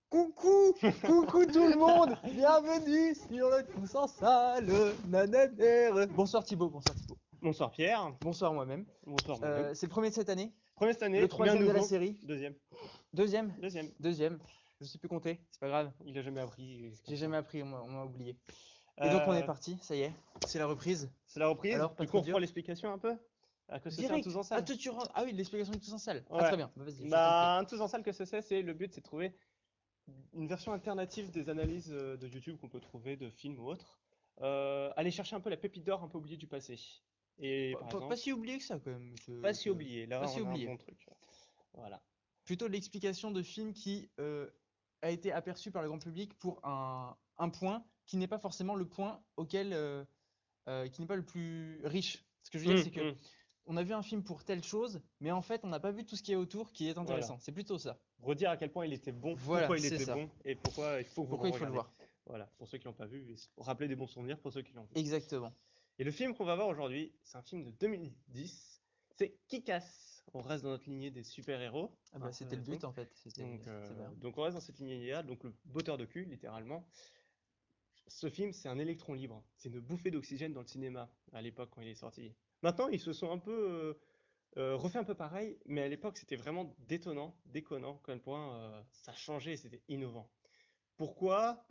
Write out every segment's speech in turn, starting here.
Coucou, coucou tout le monde, bienvenue sur le Tous en salle, nananère. Bonsoir Thibaut, bonsoir Thibaut. Bonsoir Pierre. Bonsoir moi-même. Bonsoir moi-même. C'est le premier de cette année, Premier cette année, le mais un troisième de la nouveau. série. Deuxième. Deuxième, Deuxième. deuxième. Je sais plus compter, c'est pas grave. Il a jamais appris. J'ai jamais appris, on m'a oublié. Et donc on est parti, ça y est, c'est la reprise. C'est la reprise. Alors, pas Du coup, trop on reprend dur. l'explication un peu. À que c'est un Direct. tous en Ah, salle. toi, tu rentres. Ah oui, l'explication de Tous en salle. Ah Ouais. très bien, bah, vas-y. je t'en Bah, un tous en salle que c'est le but, c'est de trouver une version alternative des analyses de YouTube qu'on peut trouver de films ou autres. Aller chercher un peu la pépite d'or un peu oubliée du passé. Et prie. par Pas exemple, si oublié que ça quand même. pas si oublié. Là, Pas on si a un oublié. bon truc. Voilà. Plutôt l'explication de film qui a été aperçu par le grand public pour un point qui n'est pas forcément le point auquel qui n'est pas le plus riche. Ce que je veux dire, c'est que on a vu un film pour telle chose, mais en fait, on n'a pas vu tout ce qui est autour qui est intéressant. Voilà. C'est plutôt ça. Redire à quel point il était bon, Voilà, pourquoi il c'est était ça. bon et pourquoi il faut que vous Pourquoi il faut le regardiez. voir? Voilà, pour ceux qui l'ont pas vu, et rappeler des bons souvenirs pour ceux qui l'ont vu. Exactement. Et le film qu'on va voir aujourd'hui, c'est un film de 2010, c'est Kick-Ass. On reste dans notre lignée des super-héros. Ah bah, c'était le but en fait. Donc, C'est bien. donc on reste dans cette lignée-là, donc le botteur de cul, littéralement. Ce film, c'est un électron libre. C'est une bouffée d'oxygène dans le cinéma, à l'époque quand il est sorti. Maintenant, ils se sont un peu refait un peu pareil, mais à l'époque, c'était vraiment déconnant, à quel point ça changeait, c'était innovant. Pourquoi?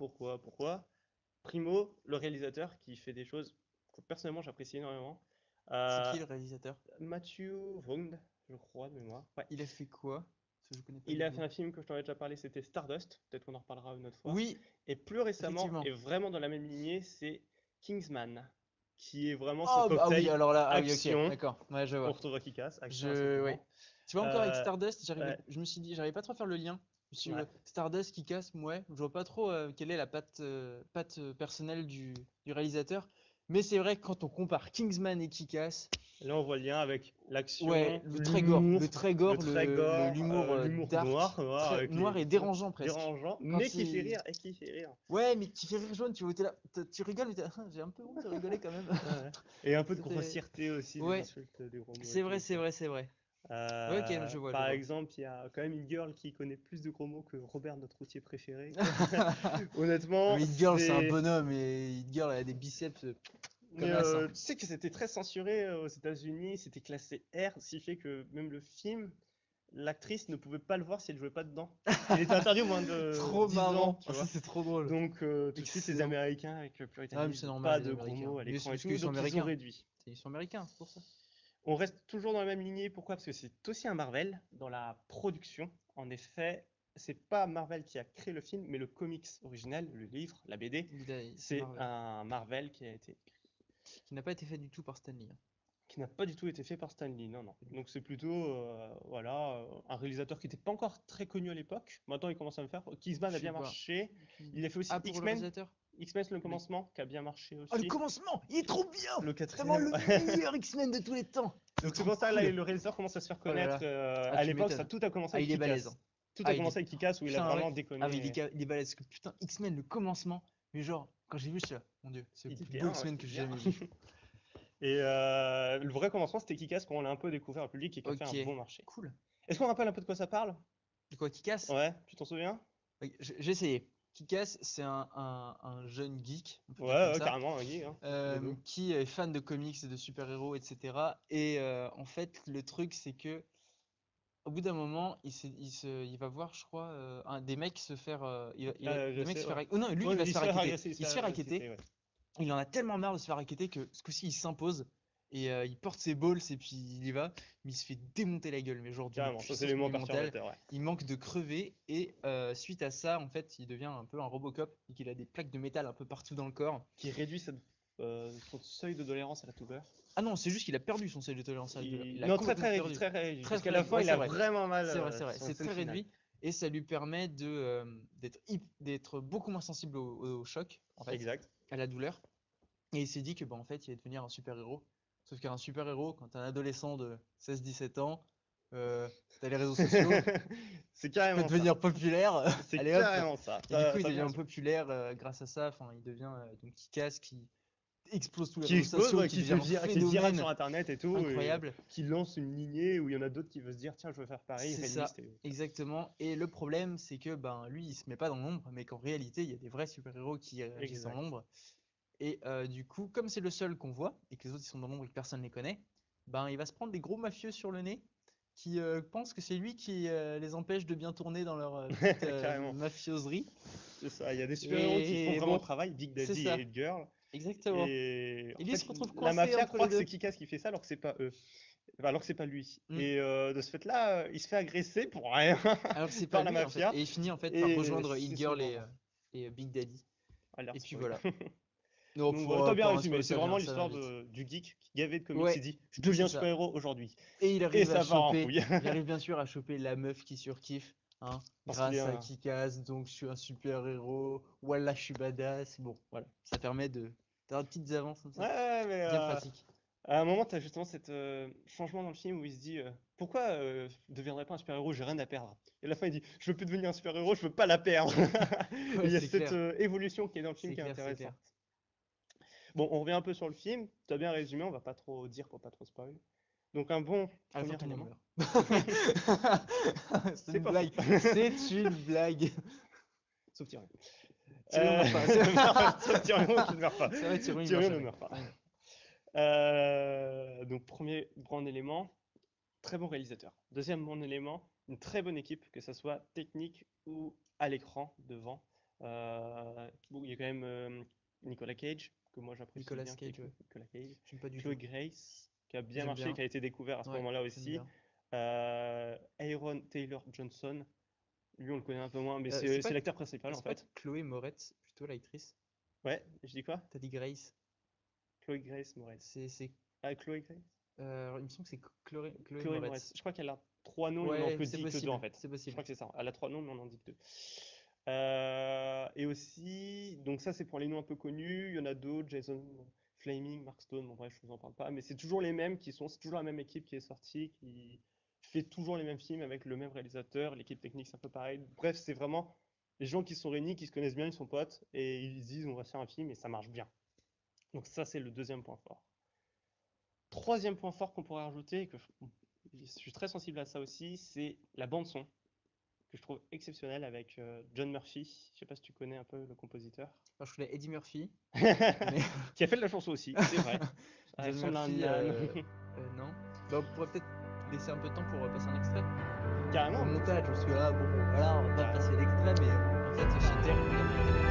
Primo, le réalisateur qui fait des choses que personnellement j'apprécie énormément. C'est Euh, qui le réalisateur? Matthew Vaughn, je crois de mémoire. Ouais. Il a fait quoi? Parce que je connais pas Il du a tout. fait un film que je t'en ai déjà parlé, c'était Stardust. Peut-être qu'on en reparlera une autre fois. Oui, Et plus récemment, effectivement. et vraiment dans la même lignée, c'est Kingsman, qui est vraiment son Ah, bah, ah oui, cocktail alors là, ah oui, ok, action d'accord. Ouais, je qu'on vois. retrouve à Kick-Ass, action assez Ouais. piment. Tu vois, encore avec Euh, Stardust, ouais, je me suis dit, j'arrivais pas trop à faire le lien. Je me suis dit, ouais. Stardust qui casse, ouais, je vois pas trop quelle est la patte personnelle du réalisateur. Mais c'est vrai que quand on compare Kingsman et Kick-Ass, Là, on voit le lien avec ouais, l'action, le très gore, l'humour, le très gore, très gore, l'humour l'humour dark, noir très avec noir les et dérangeant presque. dérangeant, Quand mais qui fait il... rire et qui fait rire. Ouais, mais qui fait rire jaune, tu vois, tu rigoles, mais t'es là, j'ai un peu honte de rigoler quand même. Ouais. Et un peu de C'était... grossièreté aussi, des Ouais, insultes, des gros mots et c'est vrai, tout. c'est vrai, c'est vrai. Ouais, ok, je vois, je Par vois. exemple, il y a quand même une girl qui connaît plus de gros mots que Robert, notre routier préféré. Honnêtement, Mais Hit Girl, c'est un c'est. bonhomme et Hit Girl, elle a des biceps Mais comme as. Hein. tu sais que c'était très censuré aux États-Unis, c'était classé R, ce qui fait que même le film, l'actrice ne pouvait pas le voir si elle jouait pas dedans. Il était interdit au moins de Trop 10 ans, marrant. tu Ah, ça, vois. c'est trop drôle. Donc tout de suite, les Excellent. Américains, avec le Ah, mais c'est puritanisme, normal, pas les de gros Américains. mots à Mais l'écran c'est et parce tout, qu'ils sont donc ils ont américains. réduit. Ils sont américains, c'est pour ça. On reste toujours dans la même lignée, pourquoi? Parce que c'est aussi un Marvel dans la production. En effet, c'est pas Marvel qui a créé le film, mais le comics original, le livre, la BD, C'est c'est Marvel. un Marvel qui a été Qui n'a pas été fait du tout par Stanley. Hein. qui n'a pas du tout été fait par Stan Lee, non, non. Donc c'est plutôt voilà, un réalisateur qui n'était pas encore très connu à l'époque. Maintenant il commence à me faire. Kingsman Je a sais bien pas. marché. Il a fait aussi Ah, pour le X-Men. réalisateur? X-Men le Oui. commencement, qui a bien marché Ah, le aussi. commencement, il est trop bien! Le Vraiment quatrième. le meilleur X-Men de tous les temps! Donc c'est Trop pour ça là cool. le réalisateur commence à se faire Oh là connaître. là. Ah, À tu l'époque, ça m'étonnes. tout a commencé Ah, avec il est balèze. Kick-Ass. Hein. Tout Ah, a commencé avec Kick-Ass où il a putain, ouais. vraiment Ah, mais déconné. il est balèze. Parce que putain, X-Men, le commencement. Mais genre, quand j'ai vu ça, mon dieu, c'est le Il est plus beau bien, ouais, X-Men il que est j'ai bien. jamais vu. Et le vrai commencement, c'était Kick-Ass quand on l'a un peu découvert au public et qui a fait un Ok, bon marché. cool. Est-ce qu'on rappelle un peu de quoi ça parle? De quoi qui casse? Ouais, tu t'en souviens? Ok, j'ai essayé. Kick-Ass, c'est un jeune geek, on peut dire Ouais, comme ouais, ça, carrément, un geek, hein, tous les deux. qui est fan de comics et de super-héros, etc. Et en fait, le truc, c'est que au bout d'un moment, il va voir, je crois, des mecs se faire, Je des mecs sais, se ouais. faire, oh non, lui, il Ouais, va se il se faire fait racketter. agresser, il se Il se fait fait agresser, racketter. ouais. Il en a tellement marre de se faire racketter que ce coup-ci, il s'impose et il porte ses balls et puis il y va, mais il se fait démonter la gueule, mais genre d'une Carrément, ça c'est puissance l'élément monumentale. perturbateur, ouais. Il manque de crever et suite à ça, en fait, il devient un peu un Robocop et qu'il a des plaques de métal un peu partout dans le corps. Qui réduit son seuil de tolérance à la douleur. Ah non, c'est juste qu'il a perdu son seuil de tolérance à la douleur. Il a Non, très complètement très réduit, perdu. très réduit. Très Parce très qu'à la réduit. fin, Ouais, il c'est a vrai. vraiment mal C'est vrai, c'est vrai. son C'est scène très finale. réduit et ça lui permet d'être beaucoup moins sensible au choc, en fait, Exact. à la douleur. Et il s'est dit que bah, en fait, il allait devenir un super-héros. Sauf qu'un super-héros, quand t'es un adolescent de 16-17 ans, t'as les réseaux sociaux, C'est tu peux carrément ça. devenir populaire. C'est Allez hop. carrément ça. Et du coup, il T'as bien devient raison. populaire grâce à ça. Enfin, il devient donc Kick-Ass qui explose tous les qui réseaux explose, sociaux, ouais, qui qui devient un qui est viral phénomène sur Internet et tout, et incroyable. qui lance une lignée où il y en a d'autres qui veulent se dire, tiens, je veux faire pareil, C'est Red ça, Mist. exactement. Et le problème, c'est que ben lui, il se met pas dans l'ombre, mais qu'en réalité, il y a des vrais super-héros qui agissent dans Exact. l'ombre. Et du coup, comme c'est le seul qu'on voit, et que les autres ils sont dans l'ombre et que personne ne les connaît, ben il va se prendre des gros mafieux sur le nez qui pensent que c'est lui qui les empêche de bien tourner dans leur petite Carrément. mafioserie. C'est ça. Il y a des super-héros qui font Et vraiment le bon, travail, Big c'est Daddy ça, et Hit Girl. exactement. Et Et en lui il se fait, retrouve la coincé mafia entre les croit que c'est deux. Kikas qui fait ça alors que c'est pas eux. Enfin, alors que c'est pas lui. Mm. Et de ce fait-là, il se fait agresser pour rien Alors que c'est pas par la lui en fait. mafia. Et il finit en fait par Et rejoindre c'est Hit son Girl vengeance. et Big Daddy. Alerte Et puis spoil. voilà. Non, Donc voilà, t'as bien pas un résumé. spoil, C'est vraiment ça vient l'histoire vite. du geek gavé de comics. Il Ouais, dit, je c'est deviens ça. super-héros aujourd'hui. Et Et ça part en couille. il arrive bien sûr à choper la meuf qui surkiffe, hein, Parce qu'il est grâce à un... Kick-Ass, donc je suis un super-héros, voilà, je suis badass. Bon, voilà, ça permet d'avoir des petites avances comme ça. Ouais, mais Bien pratique. à un moment, t'as justement cet changement dans le film où il se dit pourquoi je deviendrais pas un super-héros, j'ai rien à perdre. Et à la fin, il dit je veux plus devenir un super-héros, je veux pas la perdre. Et Ouais, il y a c'est cette clair, évolution qui est dans le film c'est qui est clair, c'est clair. intéressante. Bon, on revient un peu sur le film. T'as bien résumé, on va pas trop dire pour pas trop spoil. Donc, un bon À la fin, premier tout le monde élément. meurt. C'est C'est une pas faux. blague, c'est une blague. Sauf Tyrion. Tyrion meurt pas. Sauf Tyrion qui ne meurt pas. C'est vrai, Tyrion il meurt Tyrion ne jamais. meurt pas. Ouais, non. Donc, premier grand élément, très bon réalisateur. Deuxième bon élément, une très bonne équipe, que ce soit technique ou à l'écran devant. Bon, il y a quand même Nicolas Cage, que moi j'apprécie Nicolas bien, qui est Cage, ouais. Nicolas Cage. J'aime pas du Chloé tout. Grace, qui a bien J'aime marché, bien. qui a été découvert à ce Ouais, moment-là j'aime aussi. bien. Aaron Taylor Johnson, lui on le connaît un peu moins, mais C'est c'est pas, l'acteur principal en c'est pas fait. Chloé Moretz, plutôt l'actrice. Ouais, je dis quoi? T'as dit Grace. Chloé Grace Moretz. C'est, Ah, Chloé Grace? il me semble que c'est Chloé Chloé Moretz. Moretz. Je crois qu'elle a trois noms, il n'en Ouais, peut c'est dire que deux en possible, fait. c'est Je crois possible. que c'est ça. Elle a trois noms, mais on en dit que deux. Et aussi, donc ça c'est pour les noms un peu connus. Il y en a d'autres, Jason Flaming, Mark Stone, bon bref, je vous en parle pas. Mais c'est toujours les mêmes qui sont, c'est toujours la même équipe qui est sortie, qui fait toujours les mêmes films avec le même réalisateur. L'équipe technique c'est un peu pareil. Bref, c'est vraiment les gens qui sont réunis, qui se connaissent bien, ils sont potes, et ils se disent on va faire un film et ça marche bien. Donc ça c'est le deuxième point fort. Troisième point fort qu'on pourrait rajouter, et que je suis très sensible à ça aussi, c'est la bande son, que je trouve exceptionnelle avec John Murphy. Je sais pas si tu connais un peu le compositeur. Alors, je connais Eddie Murphy, Qui mais a fait de la chanson aussi, c'est vrai. Elle John ressemble à un Murphy, âne. non. Bah, on pourrait peut-être laisser un peu de temps pour passer un extrait. Au Carrément. montage, parce que là, bon, voilà, on va pas Carrément. passer l'extrait, mais en fait, chez Terre, il regarde la caméra.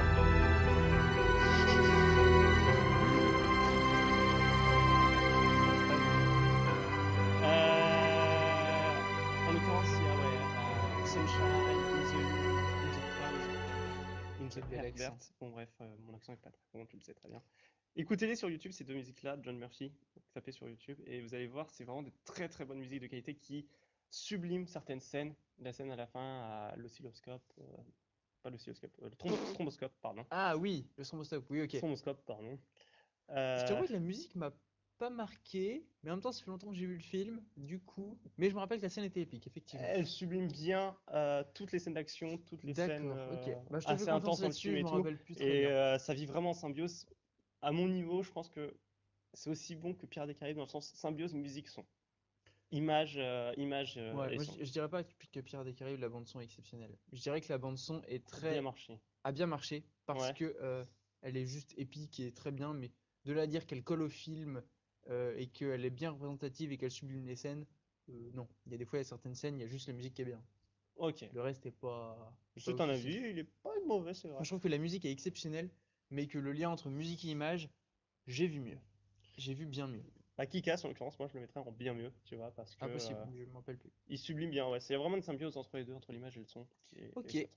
En l'occurrence, il y a ouais, Sunshine in the Quel bel Herbert. accent. Bon bref, mon accent est pas très bon, tu le sais très bien. Écoutez-les sur YouTube, ces deux musiques-là, John Murphy, tapez sur YouTube et vous allez voir, c'est vraiment de très très bonnes musiques de qualité qui subliment certaines scènes. La scène à la fin à l'oscilloscope, pas l'oscilloscope, le thromboscope, pardon. Ah oui, le Stromboscope, oui, ok. Thromboscope, pardon. Je Euh, t'avoue que la musique m'a pas marqué, mais en même temps, ça fait longtemps que j'ai vu le film, du coup. Mais je me rappelle que la scène était épique, effectivement. Elle sublime bien toutes les scènes d'action, toutes les scènes D'accord, ok. Bah, je te fais assez confiance intenses dans le là-dessus, film je et me tout. rappelle plus très Et bien. ça vit vraiment en symbiose. À mon niveau, je pense que c'est aussi bon que Pirates des Caraïbes dans le sens symbiose musique-son. Image Ouais, et moi son. je dirais pas que Pirates des Caraïbes, la bande son est exceptionnelle. Je dirais que la bande son est Bien très marché. a bien marché parce Ouais. que elle est juste épique et très bien, mais de là à dire qu'elle colle au film et qu'elle est bien représentative et qu'elle sublime les scènes, non. Il y a des fois, il y a certaines scènes, il y a juste la musique qui est bien. Ok. Le reste est pas C'est un avis, oufissif. il est pas mauvais, c'est Moi, vrai. je trouve que la musique est exceptionnelle, mais que le lien entre musique et image, j'ai vu mieux. J'ai vu bien mieux. À Kick-Ass, en l'occurrence, moi je le mettrais en bien mieux, tu vois, parce que Impossible, je m'en rappelle plus. il sublime bien. Ouais, c'est vraiment une symbiose entre les deux, entre l'image et le son, qui est Ok. chouette.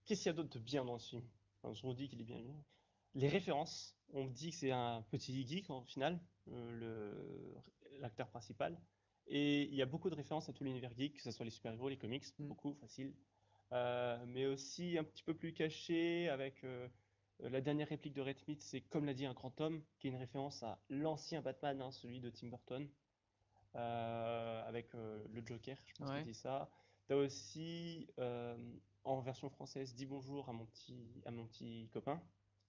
Qu'est-ce qu'il y a d'autre de bien dans ce film? Enfin, je vous dis qu'il est bien. Les références, on dit que c'est un petit geek en final, l'acteur principal. Et il y a beaucoup de références à tout l'univers geek, que ce soit les super-héros, les comics, Mm. beaucoup, facile. Mais aussi un petit peu plus caché avec la dernière réplique de Red Smith, c'est comme l'a dit un grand homme, qui est une référence à l'ancien Batman, hein, celui de Tim Burton, avec le Joker, je pense qu'il Ouais. dit ça. T'as aussi en version française, dis bonjour à mon petit copain.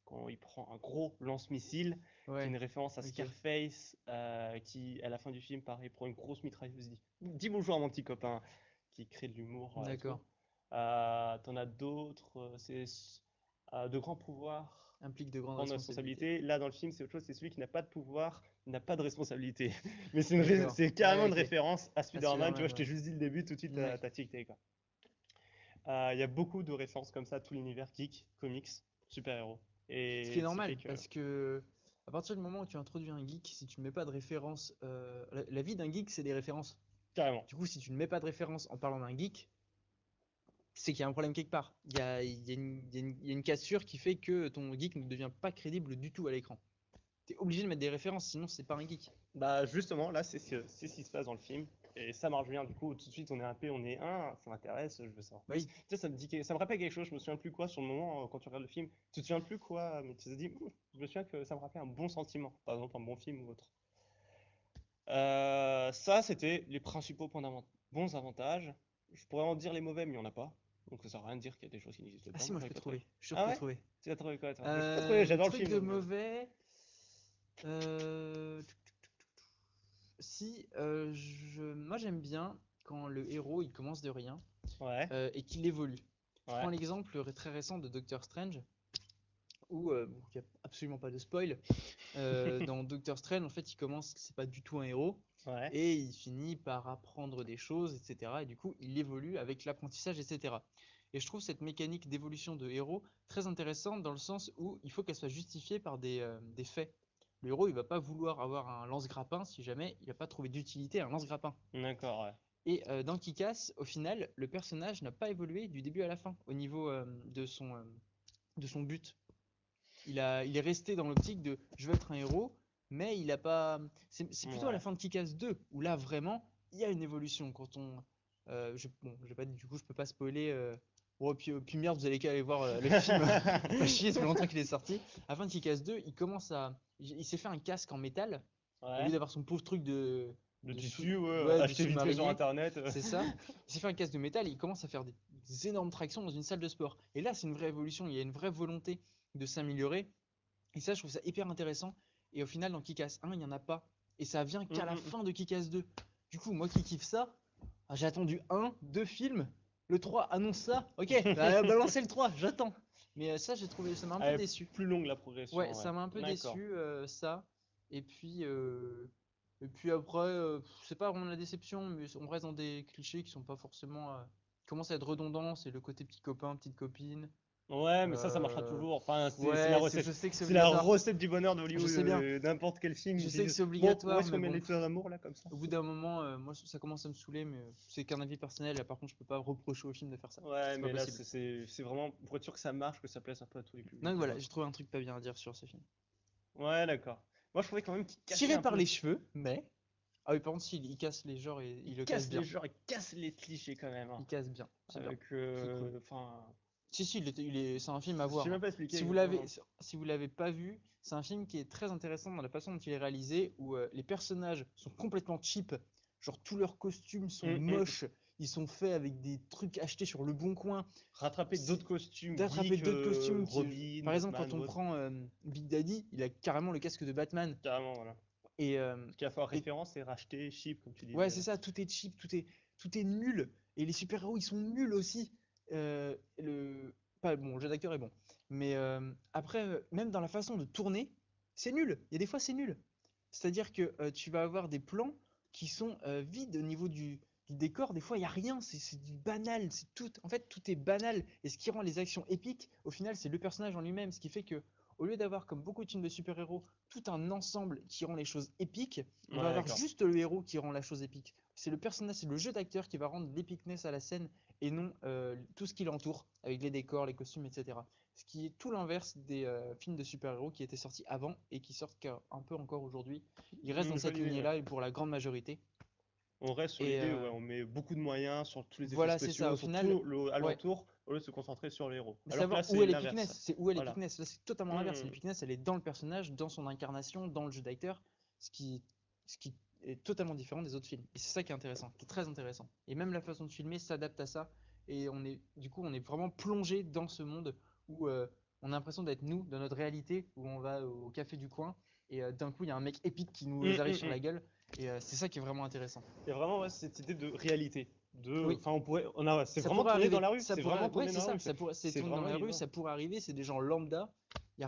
quand il prend un gros lance-missile, qui est une Ouais, référence à ok, Scarface, qui, à la fin du film, pareil, prend une grosse mitrailleuse, dis bonjour à mon petit copain, qui crée de l'humour et tout. d'accord. T'en as d'autres, de grands pouvoirs, Implique de grandes grande responsabilités. responsabilité. Là, dans le film, c'est autre chose, c'est celui qui n'a pas de pouvoir, n'a pas de responsabilité. Mais D'accord. c'est carrément Ouais, une ok. référence à À Spider-Man, tu vois, Spider-Man, je t'ai ouais. juste dit le début, tout de suite, Ouais. t'as tilté, quoi. Il y a beaucoup de références comme ça à tout l'univers geek, comics, super-héros. Ce qui est Et ce qui fait normal, que. parce que à partir du moment où tu introduis un geek, si tu ne mets pas de référence, la vie d'un geek, c'est des références. Carrément. Du coup, si tu ne mets pas de référence en parlant d'un geek, c'est qu'il y a un problème quelque part. Il y a une cassure qui fait que ton geek ne devient pas crédible du tout à l'écran. Tu es obligé de mettre des références, sinon c'est pas un geek. Bah justement, là, c'est ce qui se passe dans le film. Et ça marche bien, du coup, tout de suite, on est un P, on est un, ça m'intéresse, je veux savoir Bah plus. oui. Tu sais, ça me rappelle quelque chose, je me souviens plus quoi sur le moment, quand tu regardes le film. Tu te souviens plus quoi, mais tu te dis, je me souviens que ça me rappelait un bon sentiment, par exemple un bon film ou autre. Ça, c'était les principaux bons avantages. Je pourrais en dire les mauvais, mais il n'y en a pas. Donc ça sert à rien de dire qu'il y a des choses qui n'existent Ah pas. si, Moi, moi je j'avais peux pas trouvé. trouver. Je suis sûr que je Ah peux ouais? trouver. Tu l'as trouvé quoi, toi? Moi, j'ai pas trouvé, Les j'adore le trucs film, de donc. mauvais. euh, Si, moi j'aime bien quand le héros il commence de rien Ouais, et qu'il évolue. Je prends ouais. l'exemple très récent de Doctor Strange où bon, il n'y a absolument pas de spoil. Dans Doctor Strange, en fait, il commence, c'est pas du tout un héros Ouais. et il finit par apprendre des choses, etc. Et du coup, il évolue avec l'apprentissage, etc. Et je trouve cette mécanique d'évolution de héros très intéressante dans le sens où il faut qu'elle soit justifiée par des faits. Le héros, il va pas vouloir avoir un lance-grappin si jamais il va pas trouvé d'utilité à un lance-grappin. D'accord, ouais. Et dans Kick-Ass, au final, le personnage n'a pas évolué du début à la fin au niveau de son but. Il est resté dans l'optique de je veux être un héros, mais il a pas. C'est plutôt à la Ouais. fin de Kick-Ass 2 où là vraiment il y a une évolution. Quand on. Bon, j'ai pas, du coup, je peux pas spoiler. Bon, puis merde, vous allez qu'à aller voir le film. Pas chier, ça fait longtemps qu'il est sorti. À la fin de Kick-Ass 2, il commence à. Il s'est fait un casque en métal au lieu Ouais. d'avoir son pauvre truc Le de sous, tissu, ouais, ouais, de acheter vite fait sur sous-marinier. internet. C'est ça. Il s'est fait un casque de métal et il commence à faire des énormes tractions dans une salle de sport. Et là, c'est une vraie évolution. Il y a une vraie volonté de s'améliorer. Et ça, je trouve ça hyper intéressant. Et au final, dans Kick-Ass 1, il n'y en a pas. Et ça vient Hum, qu'à la hum, hum. fin de Kick-Ass 2. Du coup, moi qui kiffe ça, j'ai attendu un, deux films. Le 3 annonce ça. Ok, bah, balancez le 3, j'attends. Mais ça, j'ai trouvé, ça m'a un peu Elle est déçu. plus longue la Ouais, progression, ouais. ça m'a un peu D'accord. déçu, ça. Et puis, euh, et puis après, c'est pas vraiment la déception, mais on reste dans des clichés qui sont pas forcément, qui commencent à être redondants. C'est le côté petit copain, petite copine. Ouais, mais ça marchera Euh, toujours. Enfin, c'est la ouais, je recette. sais que c'est C'est la obligatoire. recette du bonheur de Je Hollywood, sais bien. n'importe quel film. Je Ils sais que disent, c'est bon, où obligatoire, est-ce qu'on mais met bon, l'histoire d'amour là, comme ça? au bout d'un moment, moi, ça commence à me saouler, mais c'est qu'un avis personnel. Là, par contre, je peux pas reprocher au film de faire ça. Ouais, C'est pas mais là, possible. c'est vraiment pour être sûr que ça marche, que ça plaise un peu à tous les publics, Donc je voilà, vois j'ai quoi. trouvé un truc pas bien à dire sur ce film. Ouais, d'accord. Moi, je trouvais quand même qu'il cassait Tiré un par peu. les cheveux, mais. Ah oui, par contre, s'il il casse les genres et Il il le casse casse les bien. genres, il casse les clichés quand même, hein. Il casse bien. C'est bien. Avec, C'est cool. enfin, Si, si, c'est un film à je sais voir, même hein. pas expliquer Si vous exactement. l'avez, si vous l'avez pas vu, c'est un film qui est très intéressant dans la façon dont il est réalisé, où les personnages sont complètement cheap. Genre, tous leurs costumes sont Hum, hum. moches. Ils sont faits avec des trucs achetés sur le bon coin. Rattraper d'autres costumes D'attraper geeks, d'autres costumes Robin, par exemple, Batman quand ou on autre. prend Big Daddy, il a carrément le casque de Batman. Carrément, voilà. Et, Ce qu'il a fait en et référence, c'est racheter cheap, comme tu ouais, disais. c'est ça, tout est cheap, tout est nul. Et les super-héros, ils sont nuls aussi. Pas, bon, le jeu d'acteur est bon. Mais après, même dans la façon de tourner, c'est nul. Il y a des fois, c'est nul. C'est-à-dire que tu vas avoir des plans qui sont vides au niveau du décor. Des fois, il n'y a rien. C'est du banal. C'est tout. En fait, tout est banal. Et ce qui rend les actions épiques, au final, c'est le personnage en lui-même. Ce qui fait que, au lieu d'avoir, comme beaucoup de films de super-héros, tout un ensemble qui rend les choses épiques, on va Ouais, avoir d'accord. juste le héros qui rend la chose épique. C'est le personnage, c'est le jeu d'acteur qui va rendre l'épicness à la scène et non tout ce qui l'entoure, avec les décors, les costumes, etc. Ce qui est tout l'inverse des films de super-héros qui étaient sortis avant et qui sortent un peu encore aujourd'hui. Ils restent dans cette Jolie idée, ouais. lignée-là et pour la grande majorité. On reste sur Et l'idée, ouais, on met beaucoup de moyens sur tous les effets voilà, c'est ça. spéciaux, Au sur final, tout ouais. alentour, au lieu de se concentrer sur les héros. Mais Alors que là, savoir où est c'est l'épicness, l'inverse. c'est où est Voilà. l'épicness. Là, c'est totalement l'inverse. Hmm. L'épicness, elle est dans le personnage, dans son incarnation, dans le jeu d'acteur, ce qui, ce qui est totalement différent des autres films. Et c'est ça qui est intéressant, qui est très intéressant. Et même la façon de filmer s'adapte à ça. Et du coup, on est vraiment plongé dans ce monde où on a l'impression d'être nous, dans notre réalité, où on va au café du coin, et d'un coup, il y a un mec épique qui nous arrive sur la gueule, et c'est ça qui est vraiment intéressant. Il y a vraiment cette idée de réalité. Oui, Enfin, c'est ça vraiment pourrait tourné dans arriver. la rue. Ça C'est pourrait, vraiment ouais, tourné c'est dans la ça. rue. C'est C'est tourné dans vraiment la rue, évident. ça pourrait arriver. C'est des gens lambda. Il y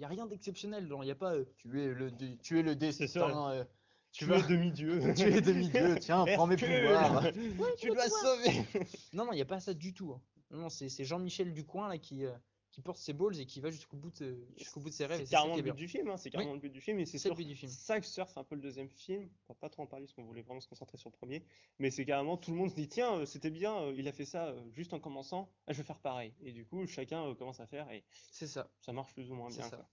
a rien d'exceptionnel. Il n'y a pas tu es le C'est ça. destin. Tu Tu vas, es demi-dieu. tu es demi-dieu. Tiens, prends mes pouvoirs. Hercule, tu dois sauver. Non, non, il n'y a pas ça du tout, hein. Non, c'est Jean-Michel Ducoing là qui porte ses balls et qui va jusqu'au bout de ses rêves. C'est Et c'est ça carrément qui est le but bien. du film, hein, c'est Oui, carrément le but du film, et c'est c'est le sur but du film. ça que surfe un peu le deuxième film, pour pas trop en parler parce qu'on voulait vraiment se concentrer sur le premier, mais c'est carrément tout le monde se dit tiens, c'était bien, il a fait ça juste en commençant, ah, je vais faire pareil, et du coup chacun commence à faire et C'est ça. ça marche plus ou moins C'est bien, ça. quoi.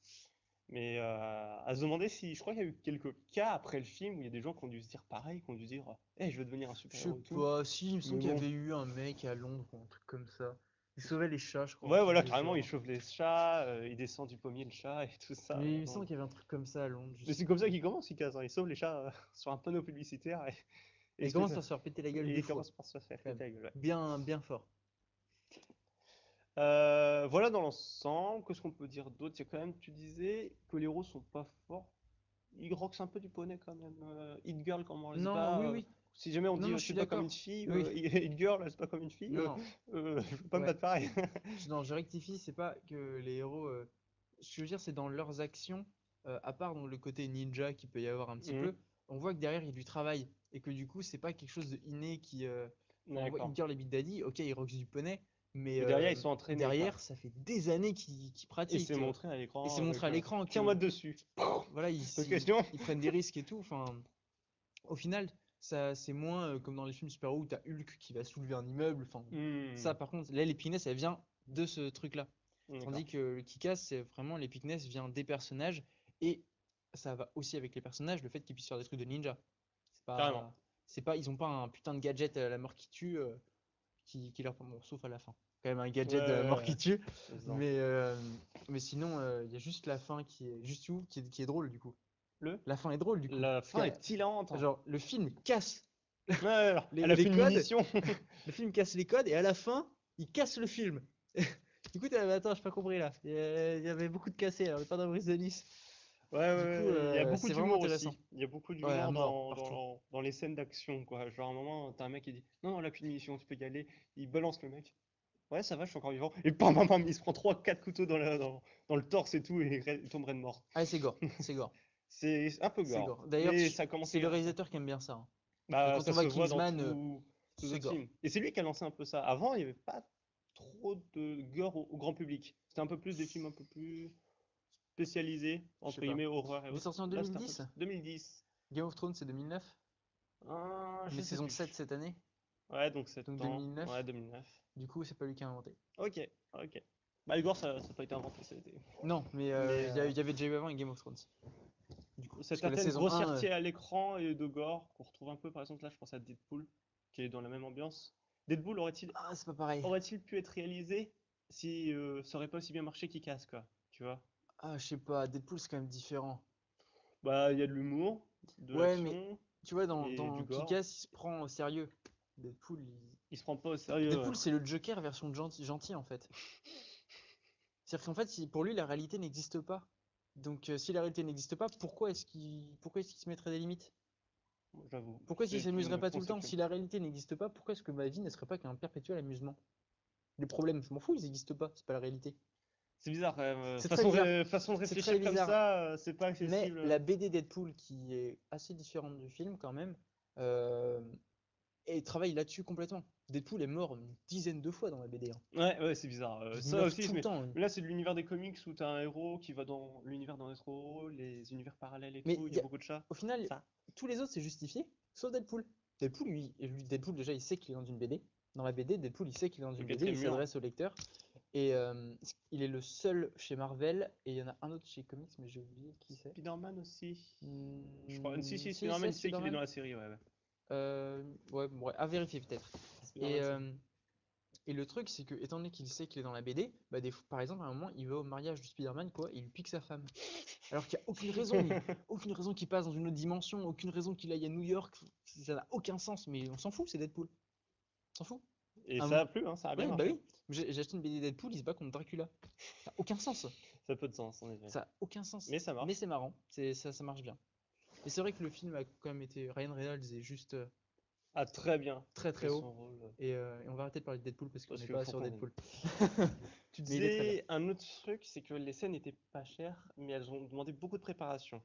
Mais à se demander si, je crois qu'il y a eu quelques cas après le film où il y a des gens qui ont dû se dire pareil, qui ont dû dire je veux devenir un Je sais super-héros et tout, pas. Si, il me semble mais qu'il y bon. avait eu un mec à Londres ou un truc comme ça. Il sauvait les chats, je crois, un Ouais, truc voilà, du carrément, il genre. chauffe les chats, il descend du pommier le chat et tout ça. Mais il me Bon. semble qu'il y avait un truc comme ça à Londres, je Mais sais c'est comme ça plus. qu'il commence, il casse, hein. Il sauve les chats sur un panneau publicitaire et Et il il se fait commence ça. par se faire péter la gueule Et deux il fois, commence par se faire quand péter même. la gueule, ouais. Bien, bien fort. Voilà dans l'ensemble, qu'est-ce qu'on peut dire d'autre? Il y a quand même, tu disais que les héros sont pas forts. Ils roxent un peu du poney quand même. Hit Girl, comment elle se Non, bat. oui, oui. Si jamais on Non, dit non, je c'est suis pas comme une d'accord. fille, Oui. Hit Girl, elle se bat comme une fille, Non, non. je peux pas me Ouais. battre pareil. Non, je rectifie, c'est pas que les héros. Ce que je veux dire, c'est dans leurs actions, à part dans le côté ninja qu'il peut y avoir un petit Mhm. peu, on voit que derrière il y a du travail. Et que du coup, c'est pas quelque chose de inné qui. Enfin, on voit D'accord. Hit Girl et Big Daddy, ok, ils roxent du poney, mais Mais derrière, ils sont entraînés, quoi. derrière, ça fait des années qu'ils Et c'est pratiquent, tu vois. montré à Et c'est l'écran montré avec à l'écran tiens-moi que dessus. voilà, Bonne question. ils prennent des risques et tout. Enfin, au final, ça, c'est moins comme dans les films super-héros où t'as Hulk qui va soulever un immeuble. Enfin, ça, Hmm. par contre, là, l'épicness, elle vient de ce truc-là. D'accord. Tandis que le Kick-Ass, c'est vraiment l'épicness vient des personnages et ça va aussi avec les personnages, le fait qu'ils puissent faire des trucs de ninja. Carrément. C'est pas, ils ont pas un putain de gadget à la mort qui tue, qui leur, bon, sauf à la fin. Quand même un Ouais, gadget de la ouais, mort ouais. qui tue, Évident. mais, sinon, il y a juste la fin qui est juste où, qui est drôle du coup. Le? La fin est drôle du coup. La Parce fin est hilarante, hein. genre, le film casse Ouais, alors, elle a fait les une codes, munition. le film casse les codes et à la fin, il casse le film. Du coup, attends, j'ai pas compris là. Il y avait beaucoup de cassés, alors pas dans Brise de Nice. Ouais, ouais, Du coup, ouais, il y a beaucoup c'est vraiment d'humour intéressant. aussi. Il y a beaucoup Ouais, à d'humour mort, partout. dans les scènes d'action, quoi. Genre, à un moment, t'as un mec qui dit non, non, elle a plus de munition, tu peux y aller. Il balance le mec. Ouais, ça va, je suis encore vivant. Et bam, bam, bam, il se prend 3 4 couteaux dans le torse et tout, et il tomberait de mort. Ah, c'est gore, c'est gore, C'est un peu c'est gore. gore. D'ailleurs, Mais ça a c'est commencé le grâce à ça. réalisateur qui aime bien ça, hein. Bah, Quand ça on se voit voit dans Kingsman, tous les c'est autres gore. films. Et c'est lui qui a lancé un peu ça. Avant, il n'y avait pas trop de gore au grand public. C'était un peu plus des films un peu plus spécialisés, Je sais entre pas. guillemets, horreur et Il est autres. sorti en Là, c'était un peu 2010. plus. 2010. Game of Thrones, c'est 2009. Ah, On je est sais saison plus. 7 cette année, Ouais, donc 7 donc ans. 2009. Ouais, 2009. Du coup, c'est pas lui qui a inventé. Ok, ok. Bah, le gore, ça n'a pas été inventé, ça a été. Non, mais Mais il y avait déjà eu avant avec Game of Thrones. Du coup, parce cette que la certaine saison 1, grossièreté à l'écran et de gore qu'on retrouve un peu, par exemple, là, je pense à Deadpool, qui est dans la même ambiance. Deadpool ah, c'est pas pareil. aurait-il pu être réalisé si ça aurait pas aussi bien marché qu'il casse, quoi, tu vois? Ah, je sais pas, Deadpool, c'est quand même différent. Bah, il y a de l'humour, de Ouais, mais l'action tu vois, et du dans gore. Kick-Ass, il se prend au sérieux. Deadpool, Il se prend pas au sérieux. Deadpool, c'est le Joker version gentil, en fait. C'est-à-dire qu'en fait, pour lui, la réalité n'existe pas. Donc, si la réalité n'existe pas, pourquoi est-ce qu'il se mettrait des limites? J'avoue, Pourquoi est-ce qu'il c'est s'amuserait une pas tout le temps? conception. Si la réalité n'existe pas, pourquoi est-ce que ma vie ne serait pas qu'un perpétuel amusement? Les problèmes, je m'en fous, ils n'existent pas, c'est pas la réalité. C'est bizarre quand même. C'est très bizarre. Façon de C'est très réfléchir comme bizarre. ça, c'est pas Mais accessible. la BD Deadpool, qui est assez différente du film quand même, euh, et travaille là-dessus complètement. Deadpool est mort une dizaine de fois dans la BD, hein. Ouais, ouais, c'est bizarre. Il Ça meurt aussi, tout le temps, hein. mais là, c'est de l'univers des comics où t'as un héros qui va dans l'univers d'un autre héros, les univers parallèles et Mais tout, il y a beaucoup de chats. au final, Ça. tous les autres, c'est justifié, sauf Deadpool. Deadpool, déjà, il sait qu'il est dans une BD. Dans la BD, Deadpool, il sait qu'il est dans Le une BD, il quatrième mur. s'adresse au lecteur. Et il est le seul chez Marvel, et il y en a un autre chez Comics, mais j'ai oublié qui c'est. Spider-Man aussi. Je crois. Si, Si, Spider-Man, c'est il sait qu'il est Spider-Man. dans la série, ouais, ouais. Ouais, bon, ouais, à vérifier peut-être. Et, Spider-Man, c'est. et le truc, c'est que, étant donné qu'il sait qu'il est dans la BD, bah par exemple, à un moment, il va au mariage du Spider-Man, quoi, et il lui pique sa femme. Alors qu'il n'y a aucune raison, aucune raison qu'il passe dans une autre dimension, aucune raison qu'il aille à New York, ça n'a aucun sens, mais on s'en fout, c'est Deadpool. On s'en fout. Et Un ça mo- a plu, hein, ça a bien Ouais, bah marché. oui. J'ai acheté une BD Deadpool, il se bat contre Dracula. Ça a aucun sens. Ça a peu de sens, en effet. Ça a aucun sens. Mais ça Mais marche. c'est marrant. Ça marche bien. Et c'est vrai que le film a quand même été. Ryan Reynolds est juste A très bien très fait très haut. son rôle. Et on va arrêter de parler de Deadpool parce qu'on Parce n'est qu'il pas faut sur qu'on... Deadpool. Tu Mais il est très bien. disais un autre truc, c'est que les scènes n'étaient pas chères, mais elles ont demandé beaucoup de préparation.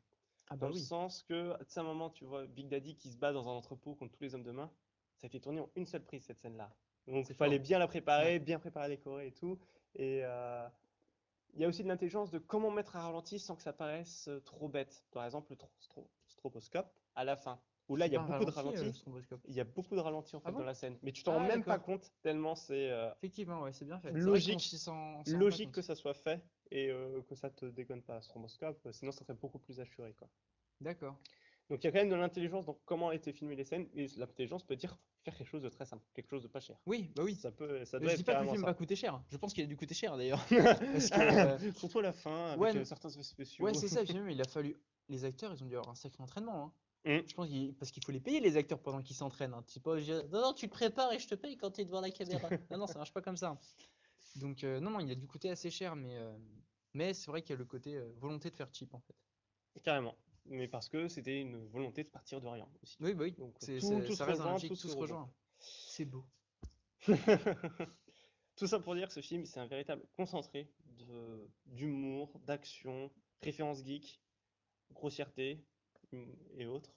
Ah Dans bah le oui, sens que, tu sais, à un moment, tu vois Big Daddy qui se bat dans un entrepôt contre tous les hommes de main. Ça a été tourné en une seule prise, cette scène-là. Donc, c'est il fallait fort. bien la Ouais. préparer, bien préparer les chorés et tout. Et il y a aussi de l'intelligence de comment mettre un ralenti sans que ça paraisse trop bête. Par exemple, le stroboscope à la fin, où là, C'est il y a pas un beaucoup de ralenti, ralentis. Stromboscope. Il y a beaucoup de ralentis en Ah fait dans bon? la scène, mais tu t'en rends Ah même pas d'accord. compte tellement c'est Effectivement, ouais, c'est bien fait. C'est vrai qu'on logique, on s'en rend pas logique que compte. ça soit fait et que ça te déconne pas, stroboscope, sinon ça serait beaucoup plus assuré quoi. D'accord. Donc il y a quand même de l'intelligence dans comment a été filmées les scènes, et l'intelligence peut dire faire quelque chose de très simple, quelque chose de pas cher. Oui, bah oui. Ça Mais doit je être dis pas que le carrément film n'a pas ça. coûté cher. Je pense qu'il a dû coûter cher d'ailleurs. Parce que Surtout à la fin, ouais, avec certains effets ouais, spéciaux. c'est ça. Et puis même, il a fallu. Les acteurs, ils ont dû avoir un sacré entraînement, hein. Hum, Je pense parce qu'il faut les payer les acteurs pendant qu'ils s'entraînent, hein. Tu sais pas dire, non, non, tu te prépares et je te paye quand tu es devant la caméra. Non, non, ça marche pas comme ça. Donc non, non, il a dû coûter assez cher, mais c'est vrai qu'il y a le côté volonté de faire cheap en fait. carrément. Mais parce que c'était une volonté de partir de rien aussi. Oui, bah oui. Donc tout Ça se reste dans la rejoint, tout logique, tout se se regroupe. rejoint. C'est beau. Tout ça pour dire que ce film, c'est un véritable concentré d'humour, d'action, référence geek, grossièreté et autres.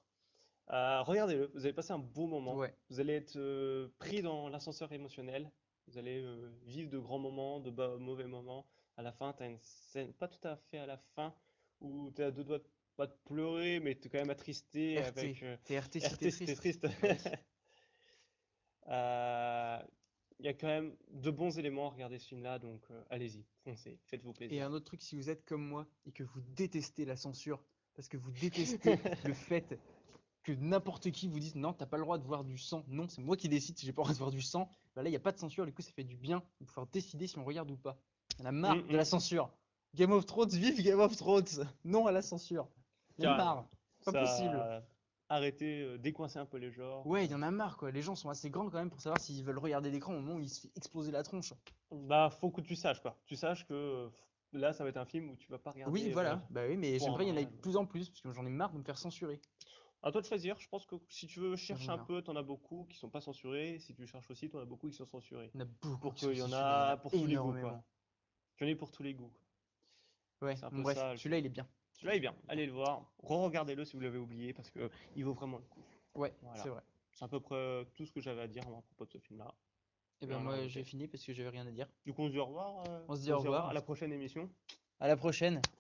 Regardez-le, vous allez passer un beau moment. Ouais. Vous allez être pris dans l'ascenseur émotionnel. Vous allez vivre de grands moments, de mauvais moments. À la fin, tu as une scène, pas tout à fait à la fin, où tu es à deux doigts de pas de pleurer, mais tu es quand même attristé RT. avec T'es RT si t'es RT si t'es triste. triste. Bah oui. Euh, Il y a quand même de bons éléments à regarder ce film-là, donc allez-y, foncez, faites-vous Et plaisir. un autre truc, si vous êtes comme moi et que vous détestez la censure, parce que vous détestez le fait que n'importe qui vous dise non, t'as pas le droit de voir du sang, non, c'est moi qui décide si j'ai pas le droit de voir du sang, bah là, il n'y a pas de censure, du coup, ça fait du bien de pouvoir décider si on regarde ou pas. Il y en a Hum, marre de la hum, censure. Game of Thrones, vive Game of Thrones! Non à la censure. Il y en a carrément. marre. Pas possible. Ça, arrêtez, décoincez un peu les genres. Ouais, il y en a marre, quoi. Les gens sont assez grands quand même pour savoir s'ils veulent regarder l'écran au moment où il se fait exploser la tronche. Bah, faut que tu saches, quoi. Tu saches que là, ça va être un film où tu vas pas Oui, regarder voilà. Bah oui, mais pour un j'aimerais qu'il y en ait de mariage. plus en plus, parce que j'en ai marre de me faire censurer. À toi de choisir. Je pense que si tu veux chercher J'en ai un marre. peu, t'en as beaucoup qui sont pas censurés. Si tu cherches aussi, t'en as beaucoup qui sont censurés. Il y en a beaucoup Pour qui sont qu'il y en censurés, il y en a a pour tous les goûts, quoi. énormément. Il y en a pour tous les goûts, quoi. Ouais, C'est un bon peu bref, ça le celui-là truc. il est bien. Celui-là est bien. Il est bien. Allez le voir. Re-regardez-le si vous l'avez oublié parce que il vaut vraiment le coup. Ouais, c'est Voilà. vrai. C'est à peu près tout ce que j'avais à dire à propos de ce film-là. Et ben Rien à moi j'ai rajouter. fini parce que j'avais rien à dire. Du coup, on se dit au revoir. On se dit On au se dit au revoir à revoir. la prochaine émission. À la prochaine.